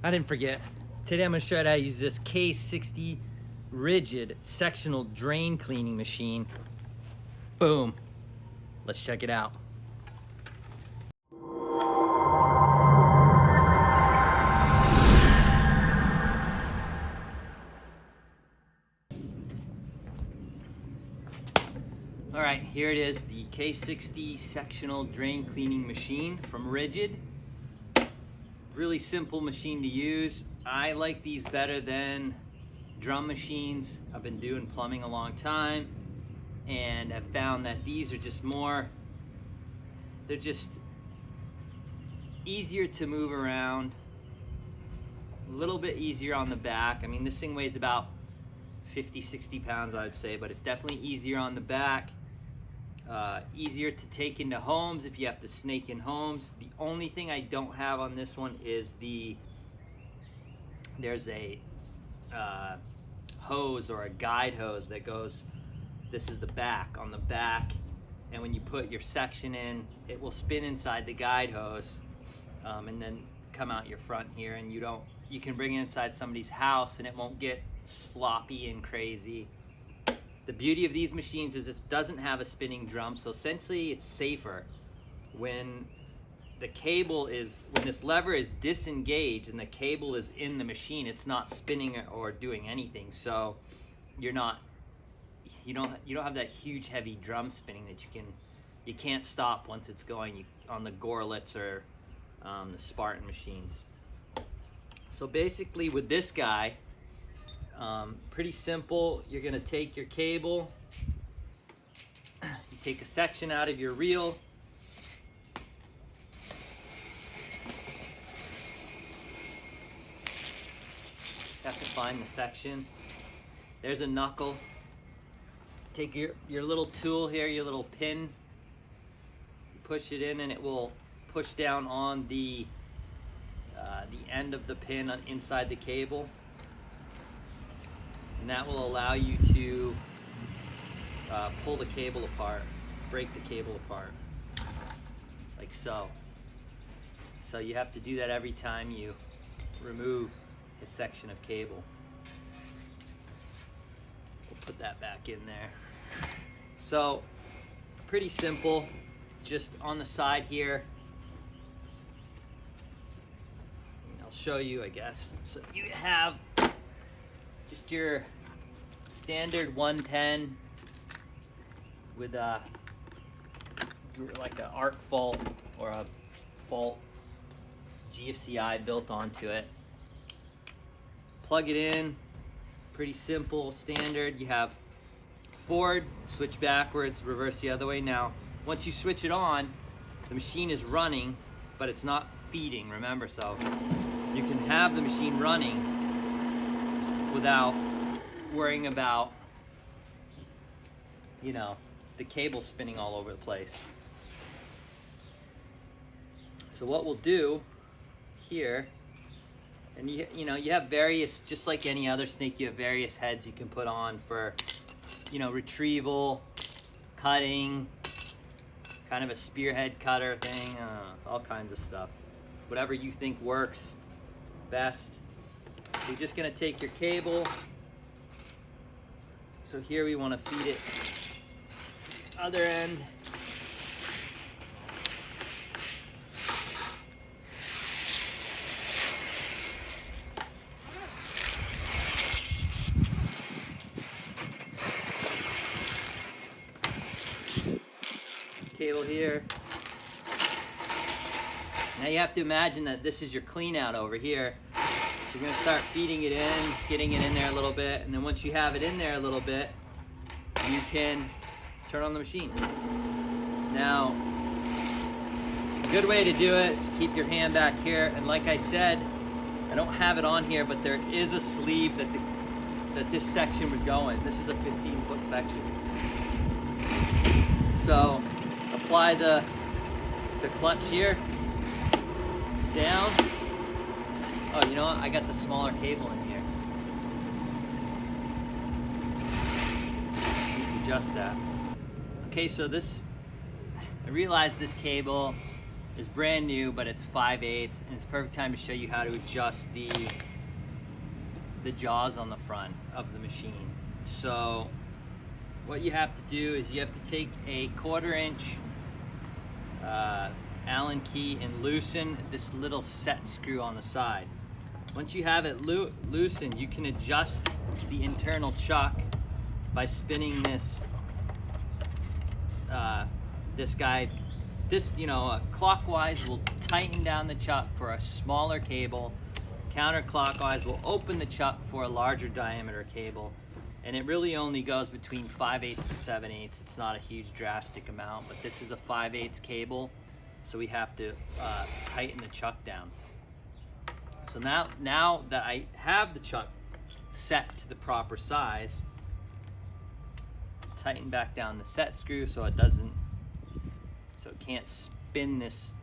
I didn't forget. Today I'm gonna show you how to use this K60 Ridgid sectional drain cleaning machine. Boom. Let's check it out. All right, here it is, the K60 sectional drain cleaning machine from Ridgid. Really simple machine to use. I like these better than drum machines. I've been doing plumbing a long time and I've found that these are just they're just easier to move around, a little bit easier on the back. I mean, this thing weighs about 50-60 pounds, I would say, but it's definitely easier on the back. Easier to take into homes if you have to snake in homes. The only thing I don't have on this one is there's a hose or a guide hose that goes, this is the back, on the back, and when you put your section in, it will spin inside the guide hose and then come out your front here, and you can bring it inside somebody's house and it won't get sloppy and crazy. The beauty of these machines is it doesn't have a spinning drum, so essentially it's safer. When this lever is disengaged and the cable is in the machine, it's not spinning or doing anything. So you don't have that huge heavy drum spinning that you can't stop once it's going on the Gorlitz or the Spartan machines. So basically with this guy, pretty simple. You're gonna take your cable, you take a section out of your reel, just have to find the section. There's a knuckle. Take your little tool here, your little pin, you push it in and it will push down on the end of the pin inside the cable. And that will allow you to pull the cable apart, break the cable apart, like so. So you have to do that every time you remove a section of cable. We'll put that back in there. So, pretty simple, just on the side here. I'll show you, I guess. So you have just your standard 110 with like an arc fault or a fault GFCI built onto it. Plug it in, pretty simple, standard. You have forward, switch backwards, reverse the other way. Now, once you switch it on, the machine is running, but it's not feeding, remember, so you can have the machine running without worrying about, the cable spinning all over the place. So what we'll do here, and you have various, just like any other snake, you have various heads you can put on for, retrieval, cutting, kind of a spearhead cutter thing, all kinds of stuff. Whatever you think works best. You're just gonna take your cable. So here we want to feed it other end. Cable here. Now you have to imagine that this is your clean out over here. You're going to start feeding it in, getting it in there a little bit, and then once you have it in there a little bit, you can turn on the machine. Now, a good way to do it is to keep your hand back here, and like I said, I don't have it on here, but there is a sleeve that this section would go in. This is a 15-foot section. So, apply the clutch here, down. Oh, you know what? I got the smaller cable in here. You can adjust that. Okay, so I realized this cable is brand new, but it's 5/8, and it's a perfect time to show you how to adjust the jaws on the front of the machine. So what you have to do is you have to take a 1/4 inch Allen key and loosen this little set screw on the side. Once you have it loosened, you can adjust the internal chuck by spinning this guy. This, clockwise will tighten down the chuck for a smaller cable. Counterclockwise will open the chuck for a larger diameter cable. And it really only goes between 5/8 and 7/8. It's not a huge drastic amount, but this is a 5/8 cable, so we have to tighten the chuck down. So now that I have the chuck set to the proper size, tighten back down the set screw so it can't spin this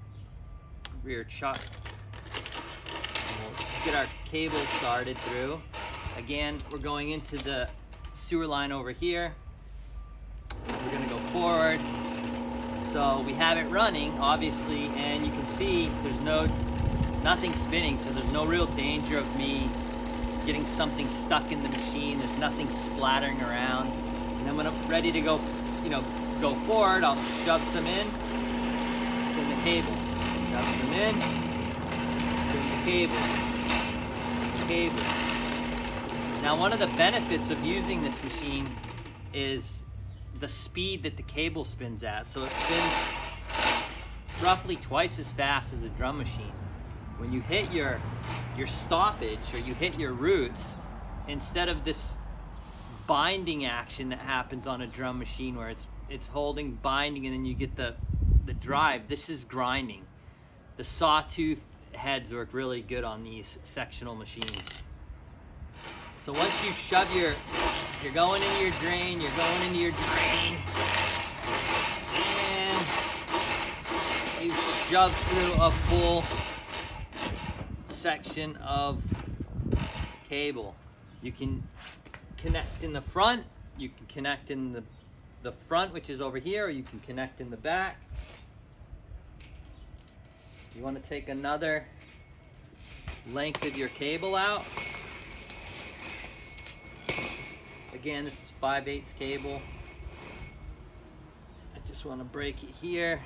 rear chuck. And we'll get our cable started through. Again, we're going into the sewer line over here. We're gonna go forward. So we have it running, obviously, and you can see there's nothing spinning, so there's no real danger of me getting something stuck in the machine. There's nothing splattering around. And then when I'm ready to go, go forward, I'll shove some in, spin the cable. Shove some in, spin the cable. Now, one of the benefits of using this machine is the speed that the cable spins at. So it spins roughly twice as fast as a drum machine. When you hit your stoppage or you hit your roots, instead of this binding action that happens on a drum machine where it's holding, binding, and then you get the drive, this is grinding. The sawtooth heads work really good on these sectional machines. So once you shove you're going into your drain, and you shove through a full section of cable. You can connect in the front, you can connect in the front, which is over here, or you can connect in the back. You want to take another length of your cable out. Again, this is 5/8 cable. I just want to break it here.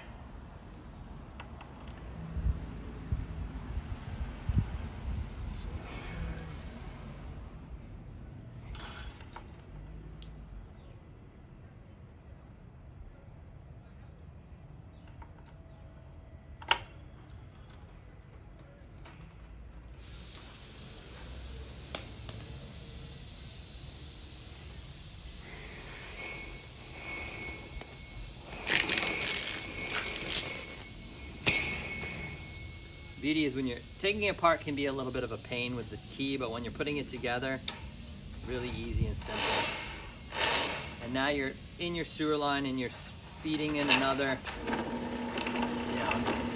Beauty is when you're taking it apart can be a little bit of a pain with the key, but when you're putting it together, really easy and simple. And now you're in your sewer line and you're feeding in another.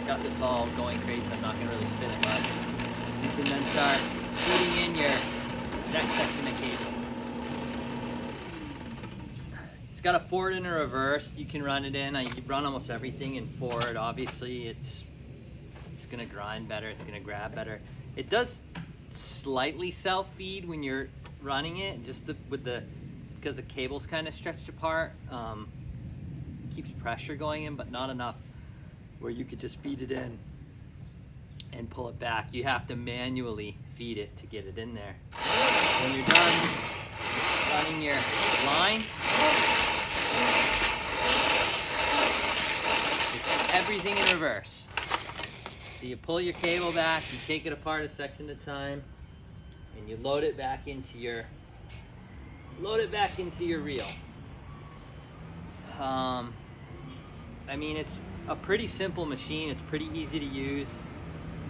Got this all going crazy, so I'm not gonna really spin it much. You can then start feeding in your next section of cable. It's got a forward and a reverse. You can run it in. I run almost everything in forward. Obviously, it's gonna grind better, it's gonna grab better. It does slightly self-feed when you're running it, just because the cable's kind of stretched apart. Keeps pressure going in, but not enough where you could just feed it in and pull it back. You have to manually feed it to get it in there. When you're done running your line, it's everything in reverse. So you pull your cable back, you take it apart a section at a time, and you load it back into your reel. I mean, it's a pretty simple machine. It's pretty easy to use.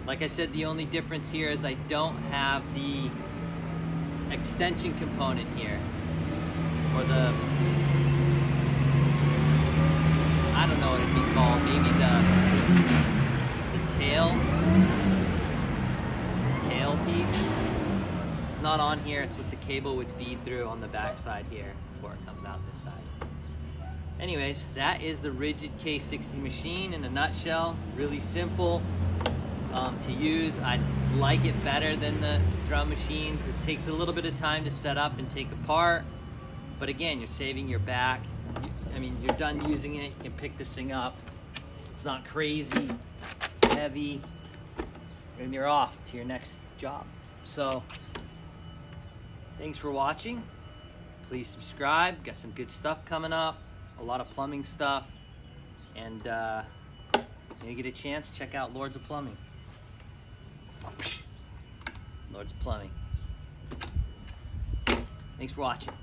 Like I said, the only difference here is I don't have the extension component here, or I don't know what it'd be called, maybe the tail piece. It's not on here. It's what the cable would feed through on the back side here before it comes out this side. anyways, that is the Ridgid K60 machine in a nutshell. Really simple to use. I like it better than the drum machines. It takes a little bit of time to set up and take apart, but again, you're saving your back. I mean, you're done using it, you can pick this thing up. It's not crazy heavy, and you're off to your next job. So thanks for watching. Please subscribe. Got some good stuff coming up, a lot of plumbing stuff, and when you get a chance, check out Lords of Plumbing. Lords of Plumbing. Thanks for watching.